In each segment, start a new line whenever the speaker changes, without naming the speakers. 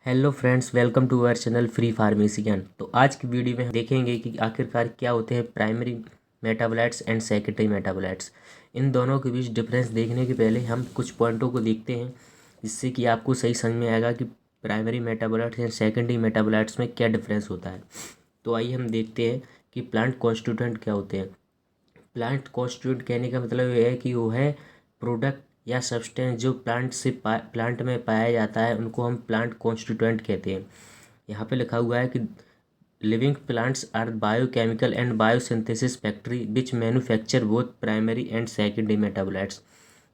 Hello friends, welcome to our channel free pharmacy Gyan. तो आज की वीडियो में हम देखेंगे कि आखिरकार क्या होते हैं primary metabolites and secondary metabolites. इन दोनों के बीच डिफरेंस देखने के पहले हम कुछ पॉइंटों को देखते हैं, जिससे कि आपको सही समझ में आएगा कि primary metabolites and secondary metabolites में क्या डिफरेंस होता है। तो आइए हम देखते हैं कि प्लांट कॉन्स्टिट्यूएंट क्या होते हैं। प्लांट कॉन्स्टिट्यूएंट कहने का मतलब ये है कि वो है प्रोडक्ट या सब्सटेंस जो प्लांट में पाया जाता है, उनको हम प्लांट कॉन्स्टिट्यूएंट कहते हैं। यहाँ पे लिखा हुआ है कि living plants are biochemical and biosynthesis factory which manufacture both primary and secondary metabolites.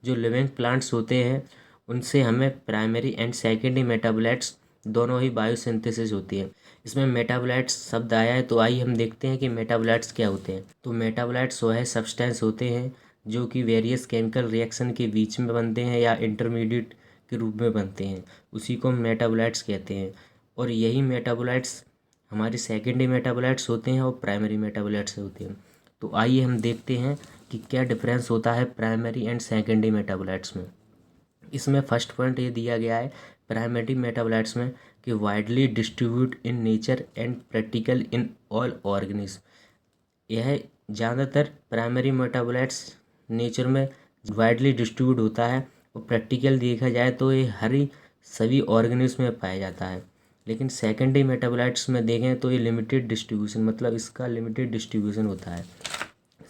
जो लिविंग प्लांट्स होते हैं उनसे हमें प्राइमरी एंड सेकेंडरी मेटाबोलाइट्स दोनों ही बायोसिंथेसिस होती है। इसमें मेटाबोलाइट्स शब्द आया है, तो आइए हम देखते हैं कि मेटाबोलाइट्स क्या होते हैं। तो मेटाबोलाइट्स वो है सब्सटेंस होते हैं जो कि वेरियस केमिकल रिएक्शन के बीच में बनते हैं या इंटरमीडिएट के रूप में बनते हैं, उसी को हम मेटाबोलाइट्स कहते हैं। और यही मेटाबोलाइट्स हमारे सेकेंडरी मेटाबोलाइट्स होते हैं और प्राइमरी मेटाबोलाइट्स होते हैं। तो आइए हम देखते हैं कि क्या डिफरेंस होता है प्राइमरी एंड सेकेंडरी मेटाबोलाइट्स में। इसमें फर्स्ट पॉइंट ये दिया गया है प्राइमरी मेटाबोलाइट्स में कि widely distribute in nature and practical in all organism. यह ज़्यादातर प्राइमरी मेटाबोलाइट्स नेचर में वाइडली डिस्ट्रीब्यूट होता है और प्रैक्टिकल देखा जाए तो ये सभी ऑर्गेनिज्म में पाया जाता है। लेकिन सेकेंडरी मेटाबोलाइट्स में देखें तो ये लिमिटेड डिस्ट्रीब्यूशन, मतलब इसका लिमिटेड डिस्ट्रीब्यूशन होता है।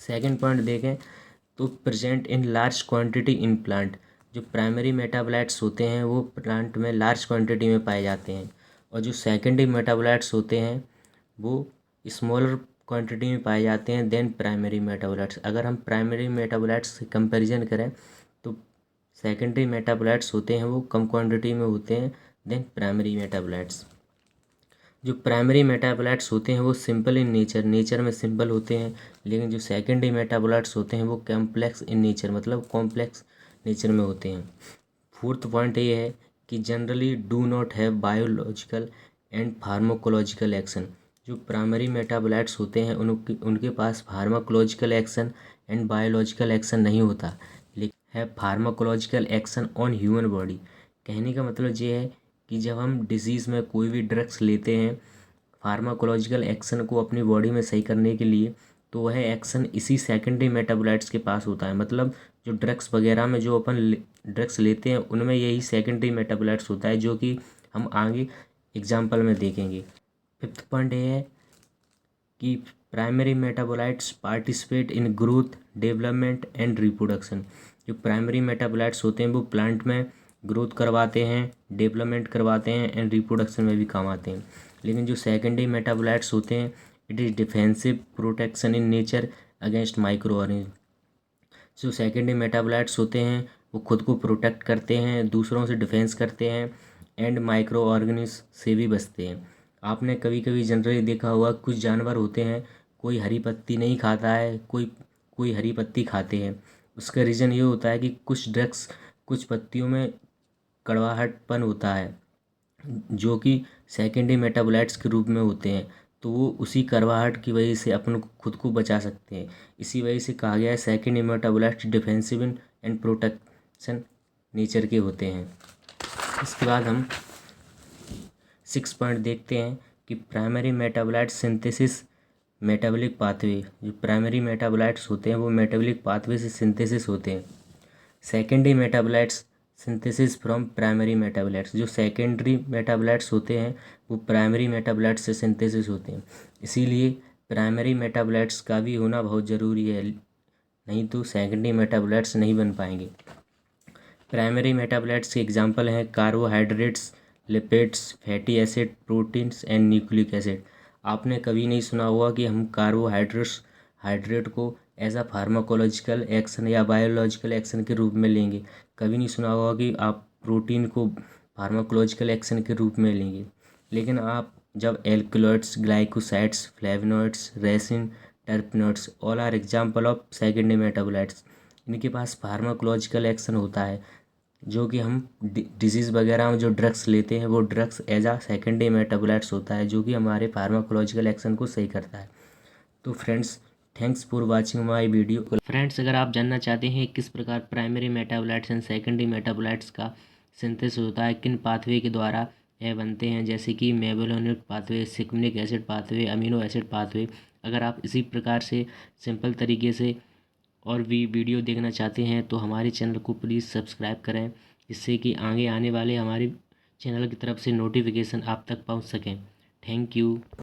सेकेंड पॉइंट देखें तो present in large quantity in plant. जो प्राइमरी मेटाबोलाइट्स होते हैं वो प्लांट में लार्ज क्वांटिटी में पाए जाते हैं, और जो सेकेंडरी मेटाबोलाइट्स होते हैं वो स्मॉलर क्वांटिटी में पाए जाते हैं देन प्राइमरी मेटाबोलाइट्स। अगर हम प्राइमरी मेटाबोलाइट्स से कंपैरिजन करें तो सेकेंडरी मेटाबोलाइट्स होते हैं वो कम क्वांटिटी में होते हैं देन प्राइमरी मेटाबोलाइट्स। जो प्राइमरी मेटाबोलाइट्स होते हैं वो सिंपल इन नेचर में सिंपल होते हैं, लेकिन जो सेकेंडरी मेटाबोलाइट्स होते हैं वो कॉम्प्लेक्स इन नेचर, मतलब कॉम्प्लेक्स नेचर में होते हैं। फोर्थ पॉइंट ये है कि generally do not have biological and pharmacological action. जो प्राइमरी मेटाबोलाइट्स होते हैं उनके पास pharmacological action and biological action नहीं होता, लेकिन है pharmacological action on human body. कहने का मतलब ये है कि जब हम डिजीज़ में कोई भी ड्रग्स लेते हैं फार्माकोलॉजिकल एक्शन को अपनी बॉडी में सही करने के लिए, तो वह एक्शन इसी सेकेंडरी मेटाबोलाइट्स के पास होता है। मतलब जो ड्रग्स वगैरह में जो अपन ड्रग्स लेते हैं उनमें यही सेकेंडरी मेटाबोलाइट्स होता है, जो कि हम आगे एग्जाम्पल में देखेंगे। फिफ्थ पॉइंट ये है कि primary metabolites participate in growth, development and reproduction. जो प्राइमरी मेटाबोलाइट्स होते हैं वो प्लांट में ग्रोथ करवाते हैं, डेवलपमेंट करवाते हैं एंड रिप्रोडक्शन में भी काम आते हैं। लेकिन जो सेकेंडरी मेटाबोलाइट्स होते हैं it is defensive protection in nature against micro organism. जो सेकेंडरी मेटाबोलाइट्स होते हैं वो खुद को प्रोटेक्ट करते हैं, दूसरों से डिफेंस करते हैं एंड माइक्रो ऑर्गेनिज्म से भी बचते हैं। आपने कभी कभी जनरली देखा होगा कुछ जानवर होते हैं, कोई हरी पत्ती नहीं खाता है, कोई कोई हरी पत्ती खाते हैं। उसका रीज़न ये होता है कि कुछ ड्रग्स कुछ पत्तियों में कड़वाहटपन होता है जो कि सेकेंडरी मेटाबोलाइट्स के रूप में होते हैं, तो वो उसी कड़वाहट की वजह से अपन को खुद को बचा सकते हैं। इसी वजह से कहा गया है secondary metabolites defensive and protection nature के होते हैं। इसके बाद हम 6 पॉइंट देखते हैं कि primary metabolite synthesis metabolic pathway. जो प्राइमरी मेटाबोलाइट्स होते हैं वो मेटाबॉलिक पाथवे से सिंथेसिस होते हैं। Secondary metabolites synthesis from primary metabolites. जो सेकेंडरी मेटाबोलाइट्स होते हैं वो प्राइमरी मेटाबोलाइट्स से सिंथेसिस होते हैं। इसीलिए प्राइमरी मेटाबोलाइट्स का भी होना बहुत ज़रूरी है, नहीं तो सेकेंडरी मेटाबोलाइट्स नहीं बन पाएंगे। प्राइमरी मेटाबोलाइट्स के एग्जांपल हैं carbohydrates, lipids, fatty acid, proteins and nucleic acid. आपने कभी नहीं सुना होगा कि हम हाइड्रेट को एज अ फार्माकोलॉजिकल एक्शन या बायोलॉजिकल एक्शन के रूप में लेंगे। कभी नहीं सुना होगा कि आप प्रोटीन को फार्माकोलॉजिकल एक्शन के रूप में लेंगे। लेकिन आप जब alkaloids, glycosides, flavonoids, resin, terpenoids all are example of secondary metabolites, इनके पास फार्माकोलॉजिकल एक्शन होता है, जो कि हम डिजीज़ वगैरह में जो ड्रग्स लेते हैं वो ड्रग्स एज आ सेकेंडरी मेटाबोलाइट्स होता है, जो कि हमारे फार्माकोलॉजिकल एक्शन को सही करता है। तो friends, thanks for watching my video. Friends, अगर आप जानना चाहते हैं किस प्रकार primary metabolites and secondary metabolites का सिंथेसिस होता है, किन पाथवे के द्वारा बनते हैं, जैसे कि mevalonic pathway, shikimic acid pathway, amino acid pathway. अगर आप इसी प्रकार से सिंपल तरीके से और भी वीडियो देखना चाहते हैं तो हमारे चैनल को प्लीज़ सब्सक्राइब करें, जिससे कि आगे आने वाले हमारे चैनल की तरफ से नोटिफिकेशन आप तक पहुंच सकें। Thank you.